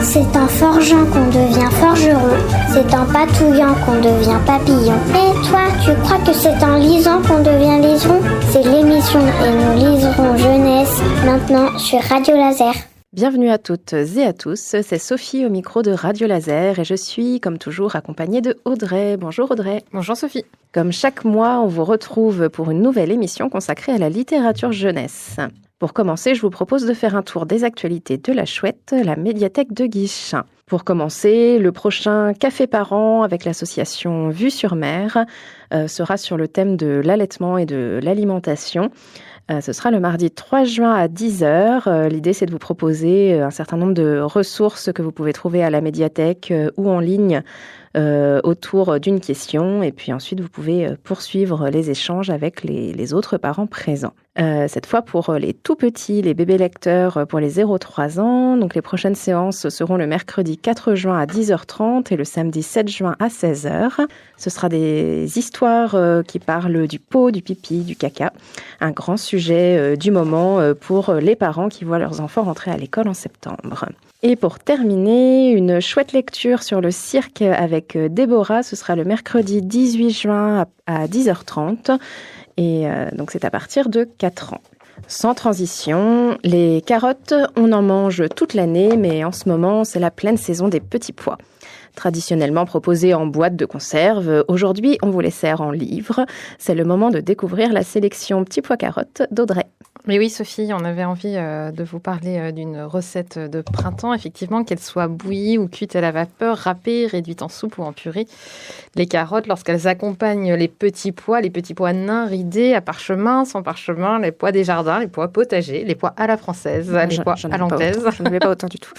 C'est en forgeant qu'on devient forgeron, c'est en patouillant qu'on devient papillon. Et toi, tu crois que c'est en lisant qu'on devient liseron? C'est l'émission Et nous liserons jeunesse, maintenant sur Radio Laser. Bienvenue à toutes et à tous, c'est Sophie au micro de Radio Laser et je suis comme toujours accompagnée de Audrey. Bonjour Audrey. Bonjour Sophie. Comme chaque mois, on vous retrouve pour une nouvelle émission consacrée à la littérature jeunesse. Pour commencer, je vous propose de faire un tour des actualités de la Chouette, la médiathèque de Guiche. Pour commencer, le prochain Café Parents avec l'association Vue sur Mer sera sur le thème de l'allaitement et de l'alimentation. Ce sera le mardi 3 juin à 10h. L'idée, c'est de vous proposer un certain nombre de ressources que vous pouvez trouver à la médiathèque ou en ligne autour d'une question. Et puis ensuite, vous pouvez poursuivre les échanges avec les autres parents présents. Cette fois pour les tout petits, les bébés lecteurs pour les 0-3 ans. Donc les prochaines séances seront le mercredi 4 juin à 10h30 et le samedi 7 juin à 16h. Ce sera des histoires qui parlent du pot, du pipi, du caca. Un grand sujet du moment pour les parents qui voient leurs enfants rentrer à l'école en septembre. Et pour terminer, une chouette lecture sur le cirque avec Déborah. Ce sera le mercredi 18 juin à 10h30. Et donc c'est à partir de 4 ans. Sans transition, les carottes, on en mange toute l'année, mais en ce moment, c'est la pleine saison des petits pois. Traditionnellement proposés en boîte de conserve, aujourd'hui, on vous les sert en livre. C'est le moment de découvrir la sélection petits pois carottes d'Audrey. Mais oui, Sophie, on avait envie de vous parler d'une recette de printemps, effectivement, qu'elle soit bouillie ou cuite à la vapeur, râpée, réduite en soupe ou en purée. Les carottes, lorsqu'elles accompagnent les petits pois nains ridés à parchemin, sans parchemin, les pois des jardins, les pois potagers, les pois à la française, les pois à l'anglaise. Je ne vais pas autant du tout.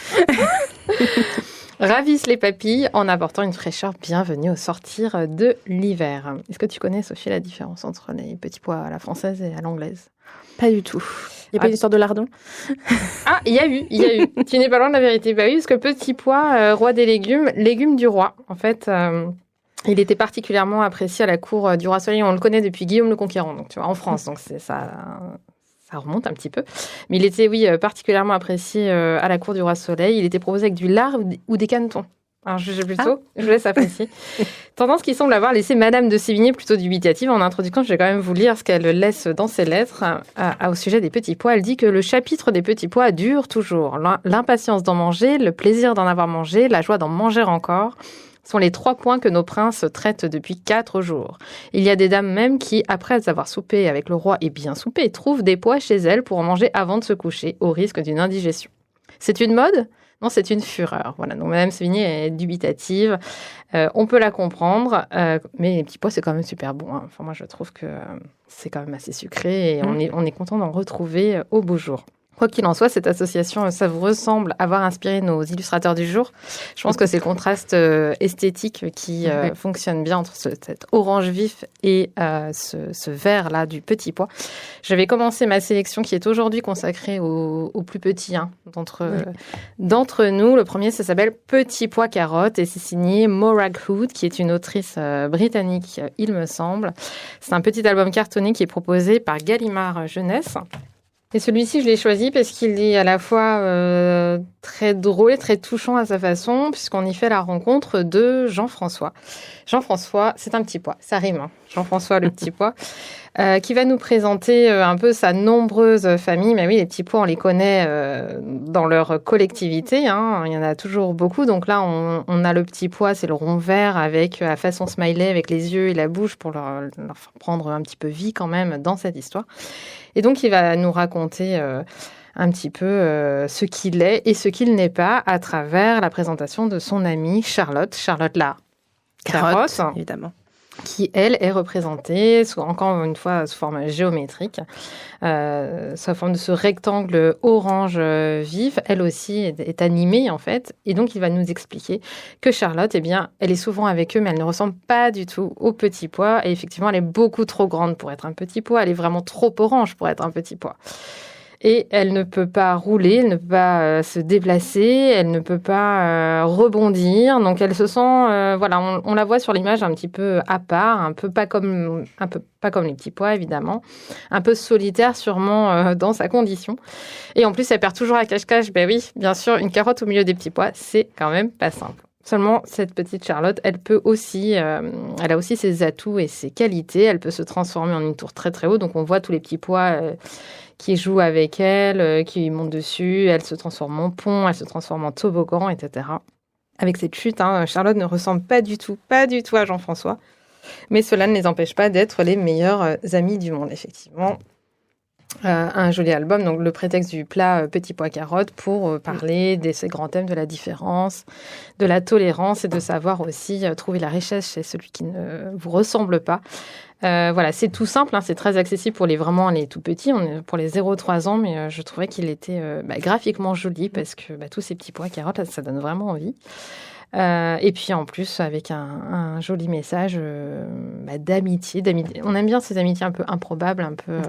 Ravissent les papilles en apportant une fraîcheur bienvenue au sortir de l'hiver. Est-ce que tu connais, Sophie, la différence entre les petits pois à la française et à l'anglaise? Pas du tout. Il n'y a pas une histoire de lardon? Ah, il y a eu. Tu n'es pas loin de la vérité. Bah oui, parce que petit pois, roi des légumes du roi. En fait, il était particulièrement apprécié à la cour du roi Soleil. On le connaît depuis Guillaume le Conquérant, donc tu vois, en France. Donc c'est ça. Ça remonte un petit peu. Mais il était, oui, particulièrement apprécié à la cour du roi Soleil. Il était proposé avec du lard ou des canetons. Alors, je vous laisse apprécier. Tendance qui semble avoir laissé Madame de Sévigné plutôt dubitative. En introduction, je vais quand même vous lire ce qu'elle laisse dans ses lettres au sujet des petits pois. Elle dit que le chapitre des petits pois dure toujours. L'impatience d'en manger, le plaisir d'en avoir mangé, la joie d'en manger encore sont les 3 points que nos princes traitent depuis 4 jours. Il y a des dames même qui, après avoir soupé avec le roi et bien soupé, trouvent des pois chez elles pour en manger avant de se coucher, au risque d'une indigestion. C'est une mode ? Non, c'est une fureur. Voilà. Donc, Madame Sévigné est dubitative. On peut la comprendre, mais les petits pois, c'est quand même super bon. Hein. Enfin, moi, je trouve que c'est quand même assez sucré et on est content d'en retrouver au beau jour. Quoi qu'il en soit, cette association savoureuse semble avoir inspiré nos illustrateurs du jour. Je pense que c'est le contraste esthétique qui fonctionne bien entre cet orange vif et ce vert-là du petit pois. J'avais commencé ma sélection qui est aujourd'hui consacrée aux plus petits d'entre nous. Le premier, ça s'appelle Petit pois carottes et c'est signé Morag Hood, qui est une autrice britannique, il me semble. C'est un petit album cartonné qui est proposé par Gallimard Jeunesse. Et celui-ci, je l'ai choisi parce qu'il est à la fois très drôle et très touchant à sa façon, puisqu'on y fait la rencontre de Jean-François. Jean-François, c'est un petit pois, ça rime, hein. Jean-François le petit pois, qui va nous présenter un peu sa nombreuse famille. Mais oui, les petits pois, on les connaît dans leur collectivité, hein. Il y en a toujours beaucoup. Donc là, on a le petit pois, c'est le rond vert avec la façon smiley, avec les yeux et la bouche pour leur faire prendre un petit peu vie quand même dans cette histoire. Et donc, il va nous raconter un petit peu ce qu'il est et ce qu'il n'est pas à travers la présentation de son amie Charlotte la carotte, évidemment, qui, elle, est représentée, encore une fois, sous forme géométrique, sous forme de ce rectangle orange vif. Elle aussi est animée, en fait. Et donc, il va nous expliquer que Charlotte, eh bien, elle est souvent avec eux, mais elle ne ressemble pas du tout au petit pois. Et effectivement, elle est beaucoup trop grande pour être un petit pois. Elle est vraiment trop orange pour être un petit pois. Et elle ne peut pas rouler, elle ne peut pas se déplacer, elle ne peut pas rebondir. Donc elle se sent, on la voit sur l'image un petit peu à part, un peu pas comme les petits pois évidemment, un peu solitaire sûrement dans sa condition. Et en plus elle perd toujours à cache-cache. Ben oui, bien sûr, une carotte au milieu des petits pois, c'est quand même pas simple. Seulement, cette petite Charlotte, elle a aussi ses atouts et ses qualités. Elle peut se transformer en une tour très très haute. Donc on voit tous les petits pois qui jouent avec elle, qui montent dessus. Elle se transforme en pont, elle se transforme en toboggan, etc. Avec cette chute, Charlotte ne ressemble pas du tout à Jean-François. Mais cela ne les empêche pas d'être les meilleurs amis du monde, effectivement. Un joli album, donc le prétexte du plat Petit Pois Carotte pour parler de ces grands thèmes de la différence, de la tolérance et de savoir aussi trouver la richesse chez celui qui ne vous ressemble pas. C'est tout simple, c'est très accessible pour les tout petits, pour les 0-3 ans, mais je trouvais qu'il était graphiquement joli parce que tous ces petits pois carottes, là, ça donne vraiment envie. Et puis en plus, avec un joli message d'amitié. On aime bien ces amitiés un peu improbables, un peu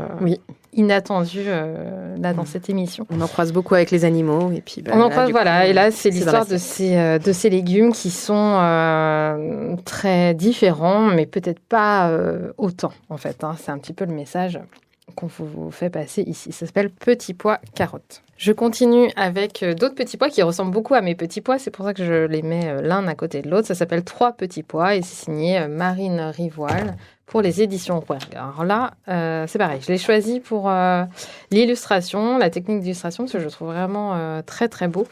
inattendues là dans cette émission. On en croise beaucoup avec les animaux. Et puis, on en croise, et là, c'est l'histoire de ces légumes qui sont très différents, mais peut-être pas autant, en fait. C'est un petit peu le message qu'on vous fait passer ici. Ça s'appelle Petit Pois Carotte. Je continue avec d'autres petits pois qui ressemblent beaucoup à mes petits pois. C'est pour ça que je les mets l'un à côté de l'autre. Ça s'appelle 3 petits pois et c'est signé Marine Rivoile pour les éditions Rouergue. Alors là, c'est pareil. Je l'ai choisi pour l'illustration, la technique d'illustration, parce que je le trouve vraiment très, très beau.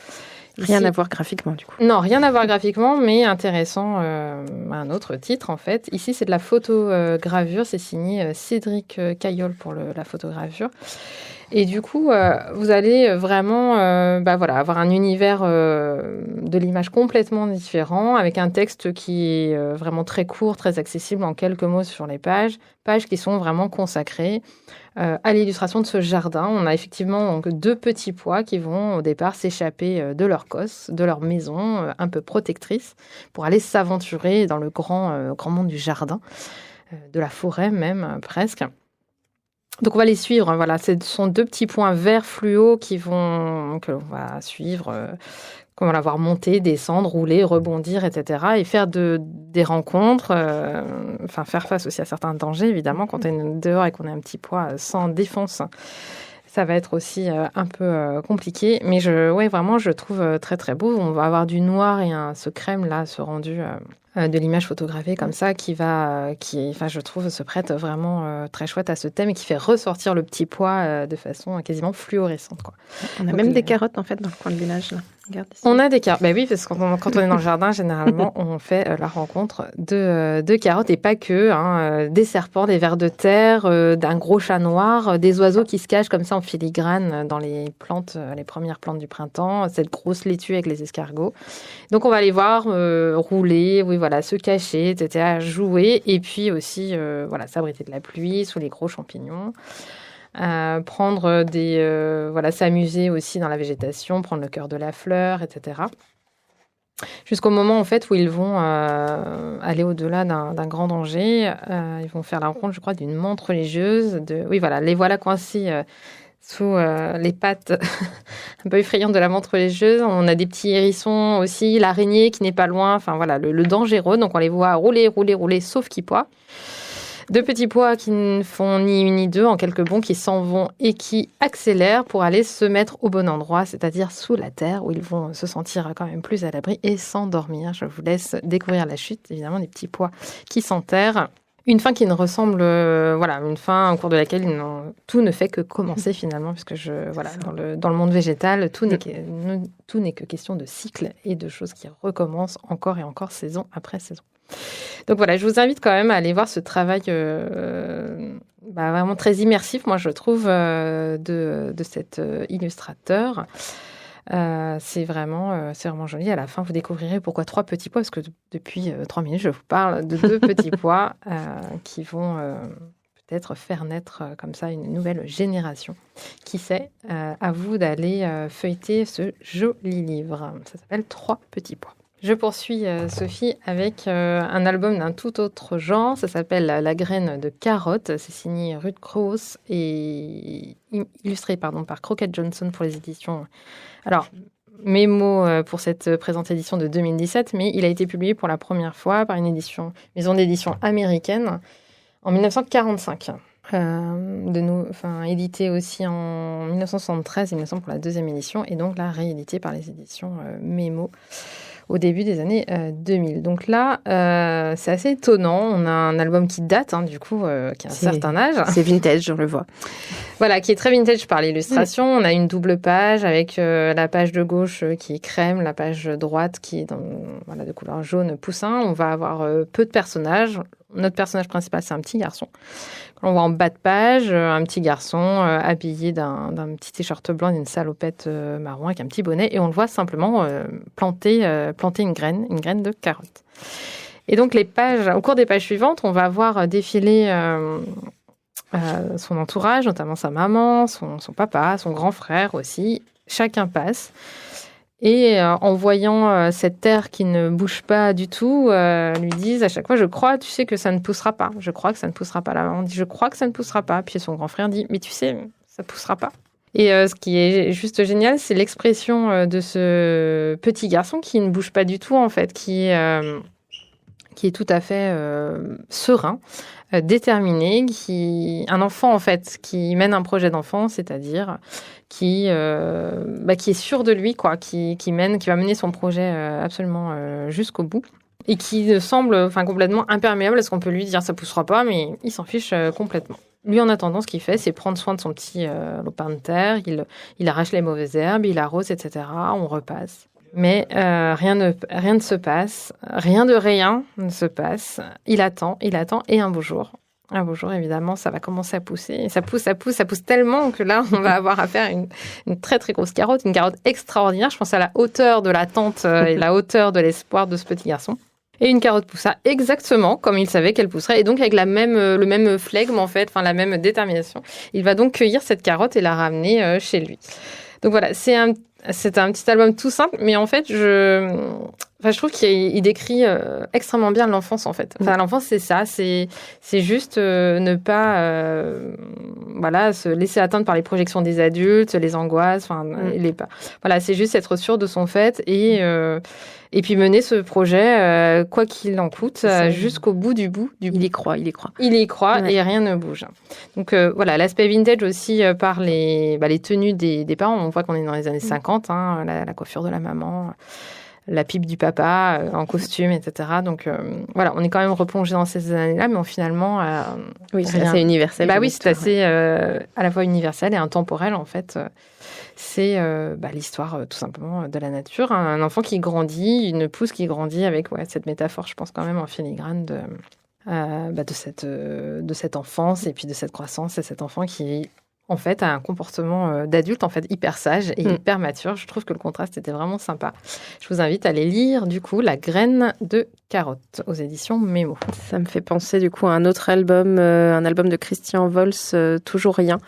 Rien à voir graphiquement, du coup. Non, rien à voir graphiquement, mais intéressant. Un autre titre, en fait. Ici, c'est de la photogravure. C'est signé Cédric Caillol pour la photogravure. Et du coup, vous allez vraiment avoir un univers de l'image complètement différent, avec un texte qui est vraiment très court, très accessible en quelques mots sur les pages qui sont vraiment consacrées à l'illustration de ce jardin. On a effectivement donc 2 petits pois qui vont au départ s'échapper de leur cosse, de leur maison un peu protectrice, pour aller s'aventurer dans le grand monde du jardin, de la forêt même presque. Donc on va les suivre, ce sont 2 petits points verts fluo que l'on va suivre, qu'on va voir monter, descendre, rouler, rebondir, etc. Et faire des rencontres, faire face aussi à certains dangers, évidemment, quand on est dehors et qu'on a un petit pois sans défense. Ça va être aussi un peu compliqué, mais je trouve très très beau. On va avoir du noir et ce crème là, ce rendu de l'image photographiée comme ça, je trouve, se prête vraiment très chouette à ce thème et qui fait ressortir le petit pois de façon quasiment fluorescente, quoi. On a même des carottes en fait dans le coin de village là. Regarde ici. On a des carottes. Oui, parce que quand on est dans le jardin, généralement, on fait la rencontre de carottes et pas que, des serpents, des vers de terre, d'un gros chat noir, des oiseaux qui se cachent comme ça en filigrane dans les plantes, les premières plantes du printemps, cette grosse laitue avec les escargots. Donc on va les voir rouler, se cacher, etc., jouer, et puis aussi s'abriter de la pluie sous les gros champignons. Prendre s'amuser aussi dans la végétation, prendre le cœur de la fleur, etc. Jusqu'au moment en fait où ils vont aller au-delà d'un grand danger. Ils vont faire la rencontre, je crois, d'une menthe religieuse. Les voilà coincés sous les pattes un peu effrayantes de la menthe religieuse. On a des petits hérissons aussi, l'araignée qui n'est pas loin. Le danger rôde. Donc on les voit rouler, sauf qu'ils pois. 2 petits pois qui ne font ni une ni deux, en quelques bonds, qui s'en vont et qui accélèrent pour aller se mettre au bon endroit, c'est-à-dire sous la terre, où ils vont se sentir quand même plus à l'abri et s'endormir. Je vous laisse découvrir la chute, évidemment, des petits pois qui s'enterrent. Une fin qui ne ressemble, une fin au cours de laquelle tout ne fait que commencer finalement, puisque dans le monde végétal, tout n'est que question de cycle et de choses qui recommencent encore et encore, saison après saison. Donc je vous invite quand même à aller voir ce travail vraiment très immersif, moi je trouve, de cet illustrateur. C'est vraiment joli. À la fin, vous découvrirez pourquoi 3 petits pois, parce que depuis 3 minutes, je vous parle de 2 petits pois qui vont peut-être faire naître comme ça une nouvelle génération. Qui sait, à vous d'aller feuilleter ce joli livre. Ça s'appelle 3 petits pois. Je poursuis, Sophie, avec un album d'un tout autre genre. Ça s'appelle La graine de carotte. C'est signé Ruth Krauss et illustré par Crockett Johnson pour les éditions. Alors, mes mots pour cette présente édition de 2017, mais il a été publié pour la première fois par une maison d'édition américaine en 1945. Édité aussi en 1973, il me semble, pour la deuxième édition, et donc là, réédité par les éditions Mémo au début des années 2000. Donc là, c'est assez étonnant. On a un album qui date, du coup, qui a un certain âge. C'est vintage, on le voit. Voilà, qui est très vintage par l'illustration. On a une double page avec la page de gauche qui est crème, la page droite qui est de couleur jaune poussin. On va avoir peu de personnages. Notre personnage principal, c'est un petit garçon. On voit en bas de page un petit garçon habillé d'un petit t-shirt blanc, d'une salopette marron avec un petit bonnet. Et on le voit simplement planter une graine de carotte. Et donc, au cours des pages suivantes, on va voir défiler son entourage, notamment sa maman, son papa, son grand frère aussi. Chacun passe. Et en voyant cette terre qui ne bouge pas du tout, lui disent à chaque fois, je crois, tu sais que ça ne poussera pas. Je crois que ça ne poussera pas. La maman dit, je crois que ça ne poussera pas. Puis son grand frère dit, mais tu sais, ça ne poussera pas. Et ce qui est juste génial, c'est l'expression de ce petit garçon qui ne bouge pas du tout, en fait, qui est tout à fait serein, déterminé, un enfant, en fait, qui mène un projet d'enfant, c'est-à-dire qui est sûr de lui, quoi, qui va mener son projet absolument jusqu'au bout et qui semble complètement imperméable à ce qu'on peut lui dire, ça poussera pas, mais il s'en fiche complètement. Lui, en attendant, ce qu'il fait, c'est prendre soin de son petit lopin de terre, il arrache les mauvaises herbes, il arrose, etc. On repasse. Mais rien ne se passe, rien de rien ne se passe. Il attend, et un beau jour, évidemment, ça va commencer à pousser. Et ça pousse tellement que là, on va avoir affaire à une très, très grosse carotte, une carotte extraordinaire. Je pense à la hauteur de l'attente et la hauteur de l'espoir de ce petit garçon. Et une carotte poussa exactement comme il savait qu'elle pousserait, et donc avec le même flegme, en fait, la même détermination. Il va donc cueillir cette carotte et la ramener chez lui. Donc voilà, c'est un petit album tout simple, mais en fait, je trouve qu'il décrit extrêmement bien l'enfance, en fait. L'enfance, c'est ça, c'est juste ne pas se laisser atteindre par les projections des adultes, les angoisses, c'est juste être sûr de son fait et puis mener ce projet, quoi qu'il en coûte, jusqu'au bout du bout. Il y croit. Il y croit, ouais. Et rien ne bouge. Donc l'aspect vintage aussi par les tenues des parents. On voit qu'on est dans les années 50, la coiffure de la maman, la pipe du papa en costume, etc. Donc on est quand même replongé dans ces années-là, mais finalement... c'est assez universel. C'est assez à la fois universel et intemporel, en fait. C'est l'histoire, tout simplement, de la nature. Un enfant qui grandit, une pousse qui grandit avec cette métaphore, je pense, quand même en filigrane de cette enfance et puis de cette croissance et cet enfant qui... en fait, a un comportement d'adulte, en fait, hyper sage et hyper mature. Je trouve que le contraste était vraiment sympa. Je vous invite à aller lire, du coup, La graine de carotte aux éditions Mémo. Ça me fait penser, du coup, à un autre album, un album de Christian Vols, Toujours rien,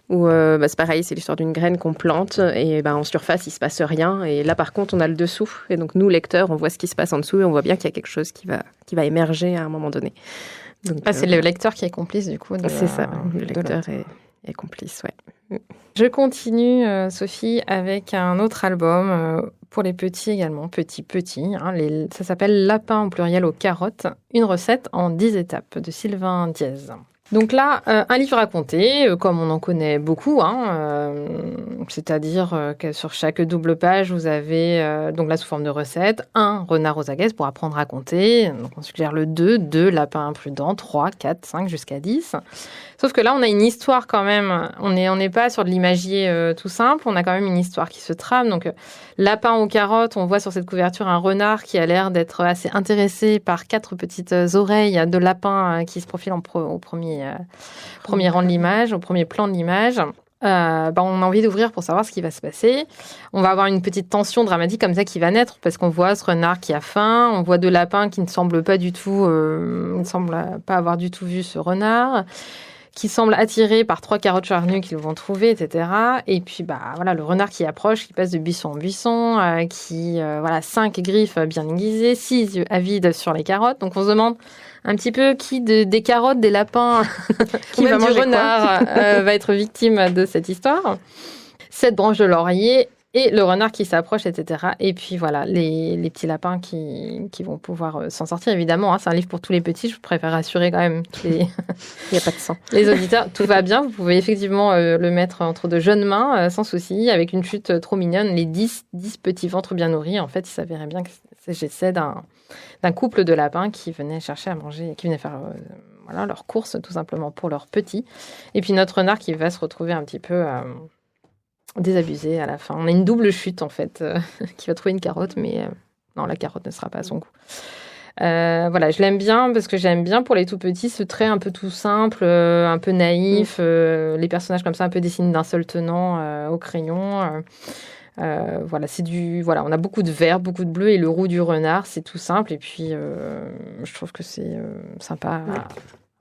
où c'est pareil, c'est l'histoire d'une graine qu'on plante et en surface, il se passe rien. Et là, par contre, on a le dessous. Et donc, nous, lecteurs, on voit ce qui se passe en dessous et on voit bien qu'il y a quelque chose qui va émerger à un moment donné. Donc, c'est le lecteur qui est complice, du coup. C'est ça, le lecteur est complice, ouais. Je continue, Sophie, avec un autre album pour les petits également, petits. Ça s'appelle Lapin au pluriel aux carottes, une recette en 10 étapes de Sylvain Diez. Donc là, un livre à compter, comme on en connaît beaucoup, c'est-à-dire que sur chaque double page, vous avez, donc là sous forme de recette, 1 renard aux aguettes pour apprendre à compter. Donc on suggère le 2 lapins imprudents, 3, 4, 5 jusqu'à 10. Sauf que là, on a une histoire quand même. On n'est pas sur de l'imagier tout simple. On a quand même une histoire qui se trame. Donc, lapin aux carottes, on voit sur cette couverture un renard qui a l'air d'être assez intéressé par 4 petites oreilles de lapin qui se profilent au premier rang de l'image, au premier plan de l'image. On a envie d'ouvrir pour savoir ce qui va se passer. On va avoir une petite tension dramatique comme ça qui va naître parce qu'on voit ce renard qui a faim, on voit 2 lapins qui ne semblent pas du tout, ne semblent pas avoir du tout vu ce renard, qui semblent attirés par 3 carottes charnues qu'ils vont trouver, etc. Et puis, voilà, le renard qui approche, qui passe de buisson en buisson, qui, 5 griffes bien aiguisées, 6 yeux avides sur les carottes. Donc, on se demande un petit peu qui des carottes, des lapins, qui même du renard va être victime de cette histoire. 7 branches de laurier et le renard qui s'approche, etc. Et puis voilà, les petits lapins qui vont pouvoir s'en sortir, évidemment. Hein, c'est un livre pour tous les petits, je préfère rassurer quand même il n'y a pas de sang. Les auditeurs. Tout va bien, vous pouvez effectivement le mettre entre de jeunes mains, sans souci, avec une chute trop mignonne, les 10 petits ventres bien nourris. En fait, il s'avérait bien que j'essaie d'un couple de lapins qui venaient chercher à manger, qui venaient faire leurs courses, tout simplement, pour leurs petits. Et puis notre renard qui va se retrouver un petit peu... désabusé à la fin. On a une double chute, en fait, qui va trouver une carotte, mais non, la carotte ne sera pas à son goût. Je l'aime bien parce que j'aime bien pour les tout petits ce trait un peu tout simple, un peu naïf, les personnages comme ça un peu dessinés d'un seul tenant au crayon. On a beaucoup de vert, beaucoup de bleu et le roux du renard, c'est tout simple. Et puis, je trouve que c'est sympa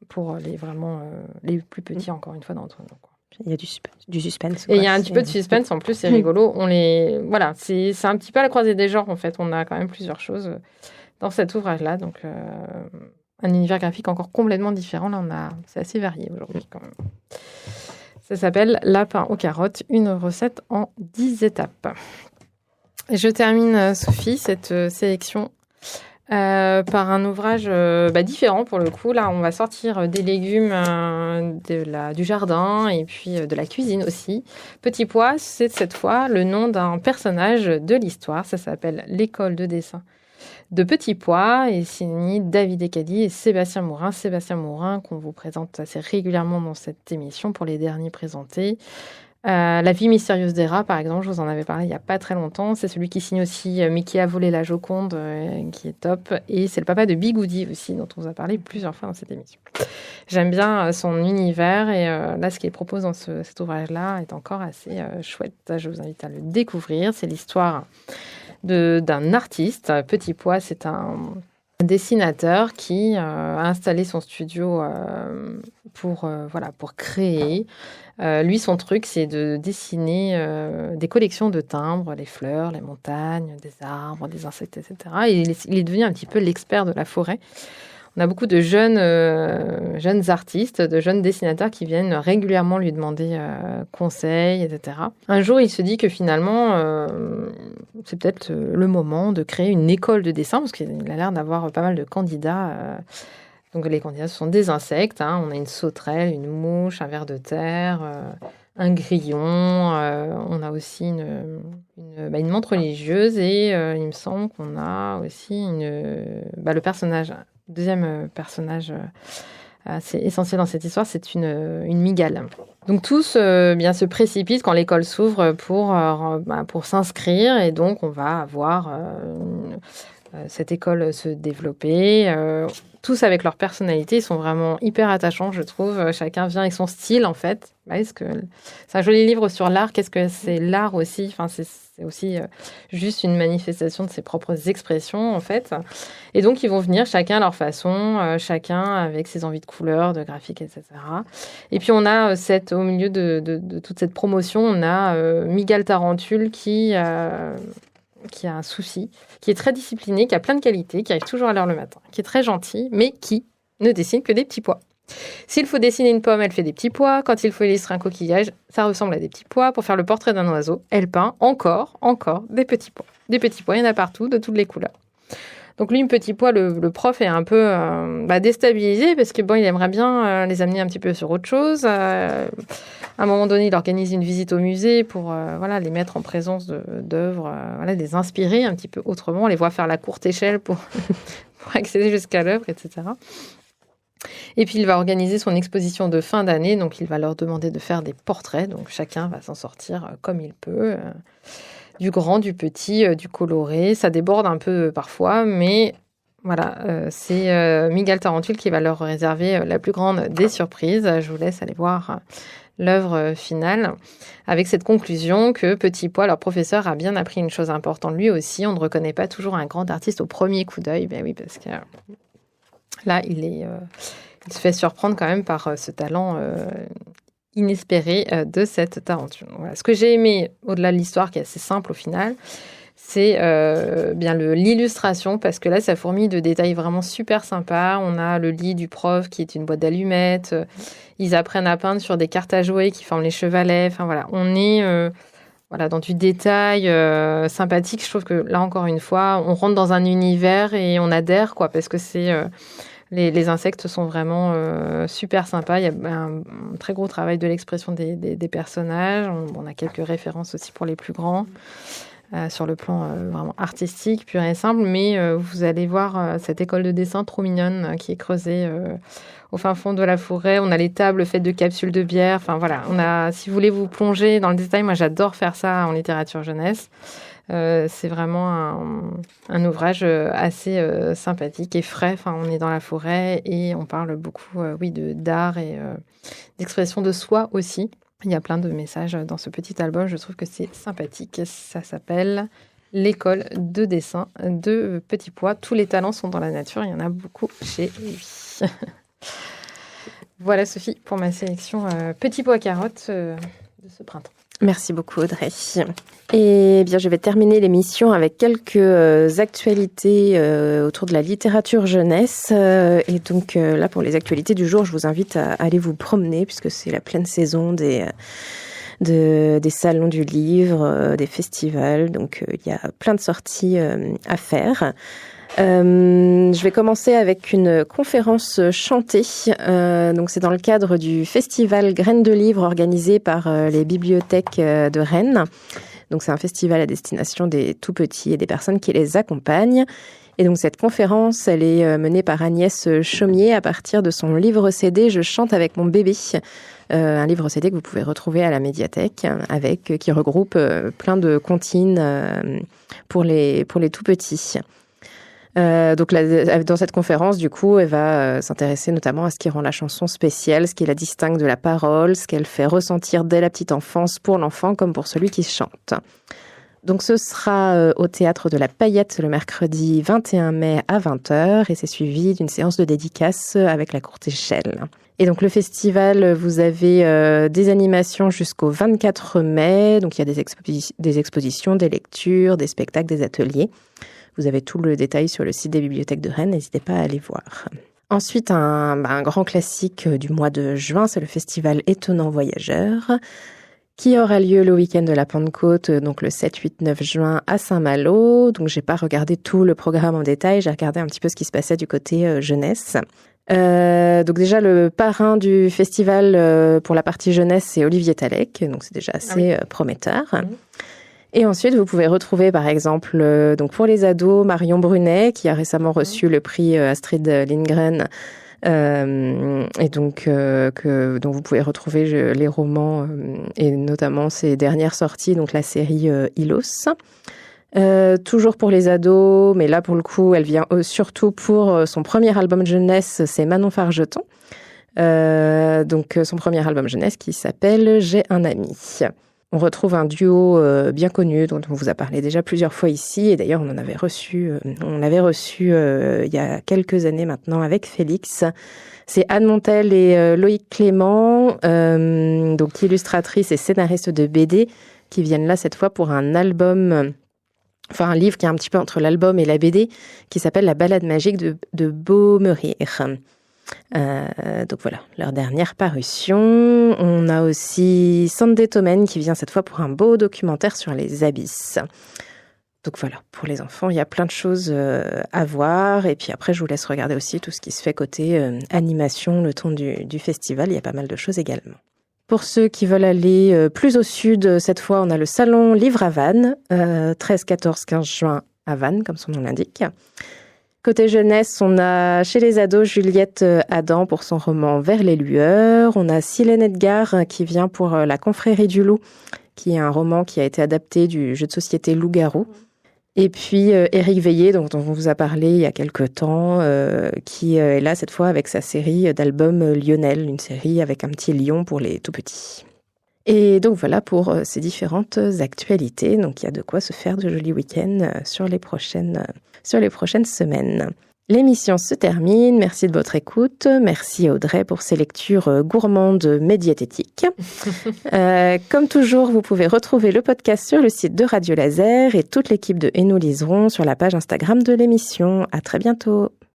pour les plus petits, encore une fois, d'entre nous, quoi. Il y a du suspense. Et il y a un petit peu de suspense, en plus, c'est rigolo. C'est un petit peu à la croisée des genres, en fait. On a quand même plusieurs choses dans cet ouvrage-là. Donc, un univers graphique encore complètement différent. Là, c'est assez varié aujourd'hui, quand même. Ça s'appelle Lapin aux carottes, une recette en 10 étapes. Et je termine, Sophie, cette sélection par un ouvrage différent pour le coup. Là, on va sortir des légumes du jardin et puis de la cuisine aussi. Petit Pois, c'est cette fois le nom d'un personnage de l'histoire. Ça s'appelle L'école de dessin de Petit Pois et signé David Ecadi et Sébastien Mourin. Sébastien Mourin qu'on vous présente assez régulièrement dans cette émission pour les derniers présentés. La vie mystérieuse des rats, par exemple, je vous en avais parlé il n'y a pas très longtemps. C'est celui qui signe aussi Mais qui a volé la Joconde, qui est top. Et c'est le papa de Bigoudi aussi, dont on vous a parlé plusieurs fois dans cette émission. J'aime bien son univers et là, ce qu'il propose dans cet ouvrage-là est encore assez chouette. Je vous invite à le découvrir. C'est l'histoire d'un artiste. Petit Pois, c'est un dessinateur qui a installé son studio pour créer. Lui, son truc, c'est de dessiner des collections de timbres, les fleurs, les montagnes, des arbres, des insectes, etc. Et il est devenu un petit peu l'expert de la forêt. On a beaucoup de jeunes artistes, de jeunes dessinateurs qui viennent régulièrement lui demander conseils, etc. Un jour, il se dit que finalement, c'est peut-être le moment de créer une école de dessin, parce qu'il a l'air d'avoir pas mal de candidats. Donc les candidats, ce sont des insectes. On a une sauterelle, une mouche, un ver de terre, un grillon. On a aussi une menthe religieuse et il me semble qu'on a aussi le personnage. Deuxième personnage assez essentiel dans cette histoire, c'est une mygale. Donc tous se précipitent quand l'école s'ouvre pour s'inscrire et donc on va avoir cette école se développer. Tous avec leur personnalité, ils sont vraiment hyper attachants, je trouve. Chacun vient avec son style, en fait. C'est un joli livre sur l'art. Qu'est-ce que c'est l'art aussi ? Enfin, c'est aussi juste une manifestation de ses propres expressions, en fait. Et donc, ils vont venir chacun à leur façon, chacun avec ses envies de couleurs, de graphique, etc. Et puis, on a au milieu de toute cette promotion, on a Miguel Tarentule qui a un souci, qui est très discipliné, qui a plein de qualités, qui arrive toujours à l'heure le matin, qui est très gentil, mais qui ne dessine que des petits pois. S'il faut dessiner une pomme, elle fait des petits pois. Quand il faut illustrer un coquillage, ça ressemble à des petits pois. Pour faire le portrait d'un oiseau, elle peint encore des petits pois. Des petits pois, il y en a partout, de toutes les couleurs. Donc lui, Petit Pois, le prof est un peu déstabilisé parce que il aimerait bien les amener un petit peu sur autre chose. À un moment donné, il organise une visite au musée pour les mettre en présence d'œuvres, les inspirer un petit peu autrement. On les voit faire la courte échelle pour accéder jusqu'à l'œuvre, etc. Et puis, il va organiser son exposition de fin d'année. Donc, il va leur demander de faire des portraits. Donc, chacun va s'en sortir comme il peut. Du grand, du petit, du coloré. Ça déborde un peu parfois, mais c'est Miguel Tarentule qui va leur réserver la plus grande des surprises. Je vous laisse aller voir l'œuvre finale avec cette conclusion que Petit Pois, leur professeur, a bien appris une chose importante. Lui aussi, on ne reconnaît pas toujours un grand artiste au premier coup d'œil. Ben oui, parce que là, il se fait surprendre quand même par ce talent inespéré de cette tarentule. Voilà. Ce que j'ai aimé, au-delà de l'histoire qui est assez simple au final, c'est bien l'illustration, parce que là, ça fourmille de détails vraiment super sympas. On a le lit du prof qui est une boîte d'allumettes. Ils apprennent à peindre sur des cartes à jouer qui forment les chevalets. Enfin voilà, on est dans du détail sympathique. Je trouve que là, encore une fois, on rentre dans un univers et on adhère, quoi, parce que les insectes sont vraiment super sympas. Il y a un très gros travail de l'expression des personnages. On a quelques références aussi pour les plus grands. Sur le plan vraiment artistique, pur et simple, mais vous allez voir cette école de dessin trop mignonne qui est creusée au fin fond de la forêt. On a les tables faites de capsules de bière. Enfin voilà, si vous voulez vous plonger dans le détail, moi j'adore faire ça en littérature jeunesse. C'est vraiment un ouvrage assez sympathique et frais. Enfin, on est dans la forêt et on parle beaucoup d'art et d'expression de soi aussi. Il y a plein de messages dans ce petit album. Je trouve que c'est sympathique. Ça s'appelle L'école de dessin de Petit Pois. Tous les talents sont dans la nature. Il y en a beaucoup chez lui. Voilà, Sophie, pour ma sélection Petit Pois carotte de ce printemps. Merci beaucoup, Audrey. Et bien, je vais terminer l'émission avec quelques actualités autour de la littérature jeunesse. Et donc là, pour les actualités du jour, je vous invite à aller vous promener, puisque c'est la pleine saison des salons du livre, des festivals. Donc, il y a plein de sorties à faire. Je vais commencer avec une conférence chantée. Donc c'est dans le cadre du festival Graines de Livres organisé par les bibliothèques de Rennes. Donc c'est un festival à destination des tout-petits et des personnes qui les accompagnent. Et donc cette conférence, elle est menée par Agnès Chaumier à partir de son livre CD « Je chante avec mon bébé ». Un livre CD que vous pouvez retrouver à la médiathèque qui regroupe plein de comptines pour les tout-petits. Donc là, dans cette conférence, du coup, elle va s'intéresser notamment à ce qui rend la chanson spéciale, ce qui la distingue de la parole, ce qu'elle fait ressentir dès la petite enfance pour l'enfant comme pour celui qui chante. Donc ce sera au Théâtre de la Paillette le mercredi 21 mai à 20h et c'est suivi d'une séance de dédicace avec la courte échelle. Et donc le festival, vous avez des animations jusqu'au 24 mai, donc il y a des expositions, des lectures, des spectacles, des ateliers. Vous avez tout le détail sur le site des bibliothèques de Rennes, n'hésitez pas à aller voir. Ensuite, un grand classique du mois de juin, c'est le festival Étonnant Voyageur, qui aura lieu le week-end de la Pentecôte, donc le 7, 8, 9 juin à Saint-Malo. Donc, j'ai pas regardé tout le programme en détail, j'ai regardé un petit peu ce qui se passait du côté jeunesse. Donc déjà, le parrain du festival pour la partie jeunesse, c'est Olivier Talec, donc c'est déjà assez prometteur. Et ensuite, vous pouvez retrouver, par exemple, donc pour les ados, Marion Brunet, qui a récemment reçu le prix Astrid Lindgren, et donc dont vous pouvez retrouver les romans et notamment ses dernières sorties, donc la série Ilos. Toujours pour les ados, mais là pour le coup, elle vient surtout pour son premier album jeunesse, c'est Manon Fargeton. Donc son premier album jeunesse qui s'appelle J'ai un ami. On retrouve un duo bien connu dont on vous a parlé déjà plusieurs fois ici et d'ailleurs on l'avait reçu il y a quelques années maintenant avec Félix. C'est Anne Montel et Loïc Clément, donc illustratrice et scénariste de BD, qui viennent là cette fois pour un album, enfin un livre qui est un petit peu entre l'album et la BD, qui s'appelle La balade magique de Beaumerir. Donc voilà, leur dernière parution. On a aussi Sandé Tomen qui vient cette fois pour un beau documentaire sur les abysses. Donc voilà, pour les enfants, il y a plein de choses à voir. Et puis après, je vous laisse regarder aussi tout ce qui se fait côté animation, le temps du festival. Il y a pas mal de choses également. Pour ceux qui veulent aller plus au sud, cette fois, on a le salon Livre à Vannes, 13, 14, 15 juin à Vannes, comme son nom l'indique. Côté jeunesse, on a chez les ados Juliette Adam pour son roman Vers les lueurs. On a Silène Edgar qui vient pour La confrérie du loup, qui est un roman qui a été adapté du jeu de société Loup-garou. Et puis Éric Veillé, dont on vous a parlé il y a quelque temps, qui est là cette fois avec sa série d'albums Lionel, une série avec un petit lion pour les tout-petits. Et donc voilà pour ces différentes actualités. Donc il y a de quoi se faire de jolis week-ends sur les prochaines semaines. L'émission se termine. Merci de votre écoute. Merci à Audrey pour ses lectures gourmandes médiathétiques. Comme toujours, vous pouvez retrouver le podcast sur le site de Radio Laser et toute l'équipe de Et nous liserons sur la page Instagram de l'émission. À très bientôt.